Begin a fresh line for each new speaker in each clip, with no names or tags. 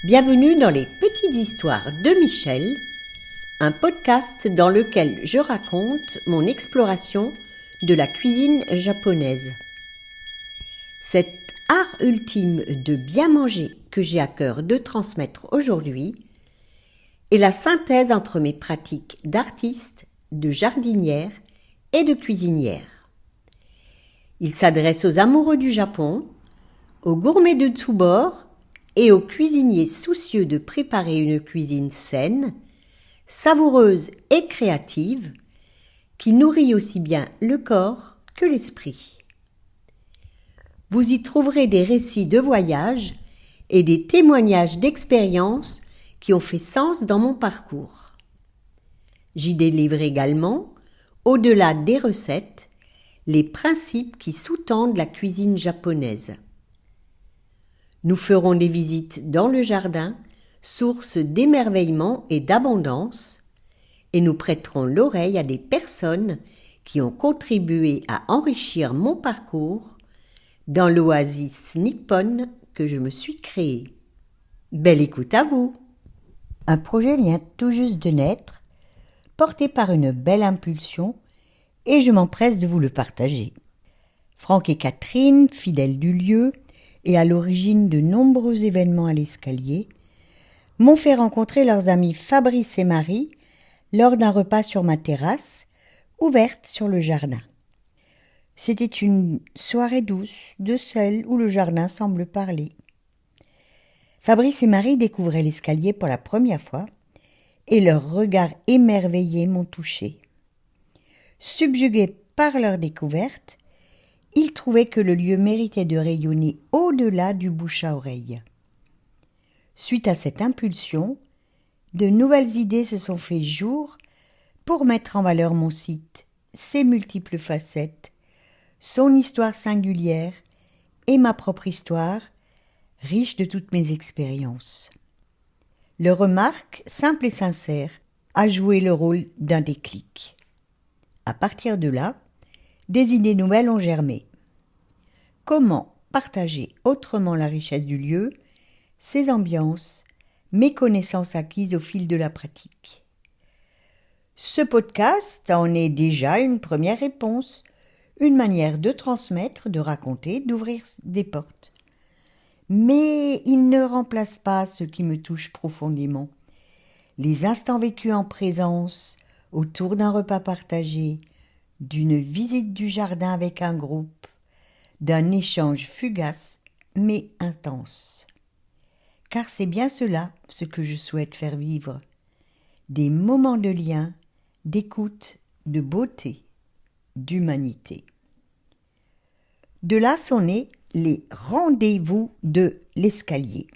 Bienvenue dans les Petites Histoires de Michel, un podcast dans lequel je raconte mon exploration de la cuisine japonaise. Cet art ultime de bien manger que j'ai à cœur de transmettre aujourd'hui est la synthèse entre mes pratiques d'artiste, de jardinière et de cuisinière. Il s'adresse aux amoureux du Japon, aux gourmets de tous bords et aux cuisiniers soucieux de préparer une cuisine saine, savoureuse et créative, qui nourrit aussi bien le corps que l'esprit. Vous y trouverez des récits de voyage et des témoignages d'expériences qui ont fait sens dans mon parcours. J'y délivre également, au-delà des recettes, les principes qui sous-tendent la cuisine japonaise. Nous ferons des visites dans le jardin, source d'émerveillement et d'abondance, et nous prêterons l'oreille à des personnes qui ont contribué à enrichir mon parcours dans l'oasis nippone que je me suis créée. Belle écoute à vous! Un projet vient tout juste de naître, porté par une belle impulsion, et je m'empresse de vous le partager. Franck et Catherine, fidèles du lieu et à l'origine de nombreux événements à l'escalier, m'ont fait rencontrer leurs amis Fabrice et Marie lors d'un repas sur ma terrasse, ouverte sur le jardin. C'était une soirée douce, de celle où le jardin semble parler. Fabrice et Marie découvraient l'escalier pour la première fois, et leurs regards émerveillés m'ont touchée. Subjugués par leur découverte, ils trouvaient que le lieu méritait de rayonner au-delà du bouche à oreille. Suite à cette impulsion, de nouvelles idées se sont fait jour pour mettre en valeur mon site, ses multiples facettes, son histoire singulière et ma propre histoire, riche de toutes mes expériences. Leur remarque, simple et sincère, a joué le rôle d'un déclic. À partir de là, des idées nouvelles ont germé. Comment partager autrement la richesse du lieu, ses ambiances, mes connaissances acquises au fil de la pratique? Ce podcast en est déjà une première réponse, une manière de transmettre, de raconter, d'ouvrir des portes. Mais il ne remplace pas ce qui me touche profondément. Les instants vécus en présence, autour d'un repas partagé, d'une visite du jardin avec un groupe, d'un échange fugace mais intense. Car c'est bien cela ce que je souhaite faire vivre. Des moments de lien, d'écoute, de beauté, d'humanité. De là sont nés les rendez-vous de l'escalier.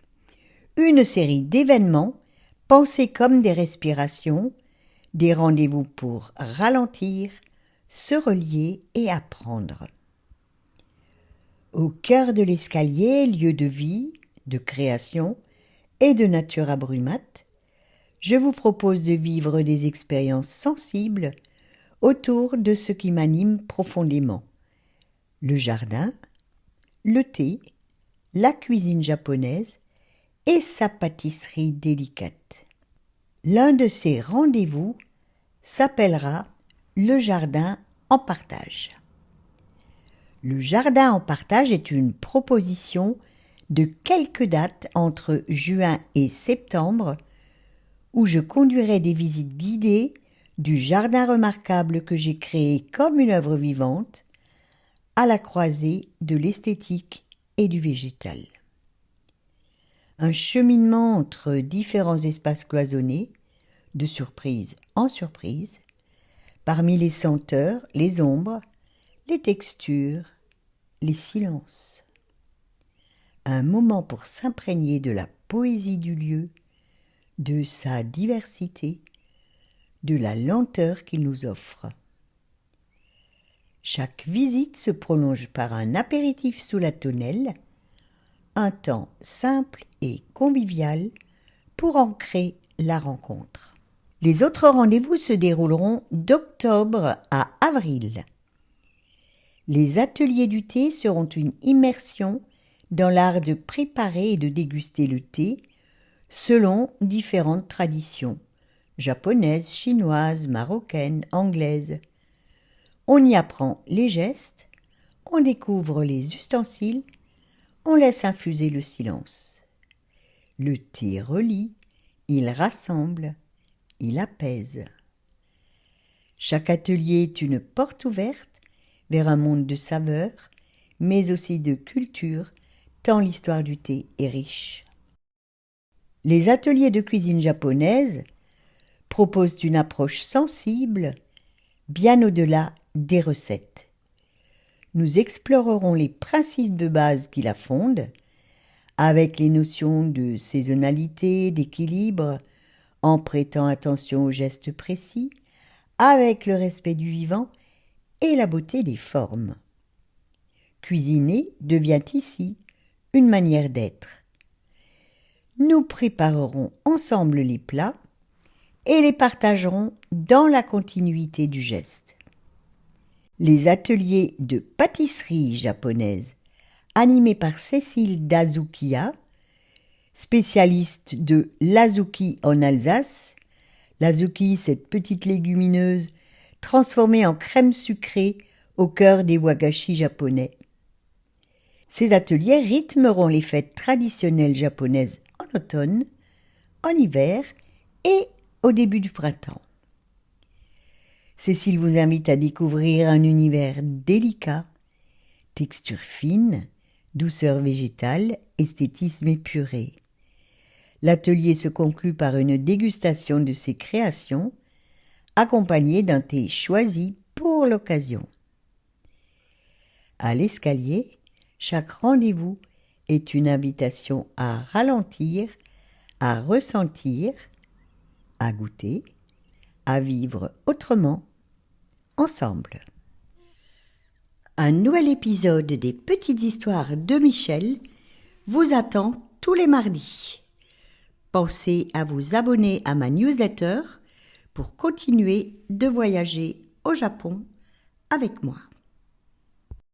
Une série d'événements pensés comme des respirations, des rendez-vous pour ralentir, se relier et apprendre. Au cœur de l'escalier, lieu de vie, de création et de nature abrumante, je vous propose de vivre des expériences sensibles autour de ce qui m'anime profondément. Le jardin, le thé, la cuisine japonaise et sa pâtisserie délicate. L'un de ces rendez-vous s'appellera le jardin en partage. Le jardin en partage est une proposition de quelques dates entre juin et septembre où je conduirai des visites guidées du jardin remarquable que j'ai créé comme une œuvre vivante à la croisée de l'esthétique et du végétal. Un cheminement entre différents espaces cloisonnés, de surprise en surprise, parmi les senteurs, les ombres, les textures, les silences. Un moment pour s'imprégner de la poésie du lieu, de sa diversité, de la lenteur qu'il nous offre. Chaque visite se prolonge par un apéritif sous la tonnelle, un temps simple et convivial pour ancrer la rencontre. Les autres rendez-vous se dérouleront d'octobre à avril. Les ateliers du thé seront une immersion dans l'art de préparer et de déguster le thé, selon différentes traditions, japonaises, chinoises, marocaines, anglaises. On y apprend les gestes, on découvre les ustensiles, on laisse infuser le silence. Le thé relie, il rassemble, il apaise. Chaque atelier est une porte ouverte vers un monde de saveurs, mais aussi de culture, tant l'histoire du thé est riche. Les ateliers de cuisine japonaise proposent une approche sensible, bien au-delà des recettes. Nous explorerons les principes de base qui la fondent, avec les notions de saisonnalité, d'équilibre, en prêtant attention aux gestes précis, avec le respect du vivant et la beauté des formes. Cuisiner devient ici une manière d'être. Nous préparerons ensemble les plats et les partagerons dans la continuité du geste. Les ateliers de pâtisserie japonaise, animés par Cécile Dazukiya, spécialiste de l'azuki en Alsace. L'azuki, cette petite légumineuse transformée en crème sucrée au cœur des wagashi japonais. Ces ateliers rythmeront les fêtes traditionnelles japonaises en automne, en hiver et au début du printemps. Cécile vous invite à découvrir un univers délicat, texture fine, douceur végétale, esthétisme épuré. L'atelier se conclut par une dégustation de ses créations, accompagnée d'un thé choisi pour l'occasion. À l'escalier, chaque rendez-vous est une invitation à ralentir, à ressentir, à goûter, à vivre autrement, ensemble. Un nouvel épisode des Petites Histoires de Michel vous attend tous les mardis. Pensez à vous abonner à ma newsletter pour continuer de voyager au Japon avec moi.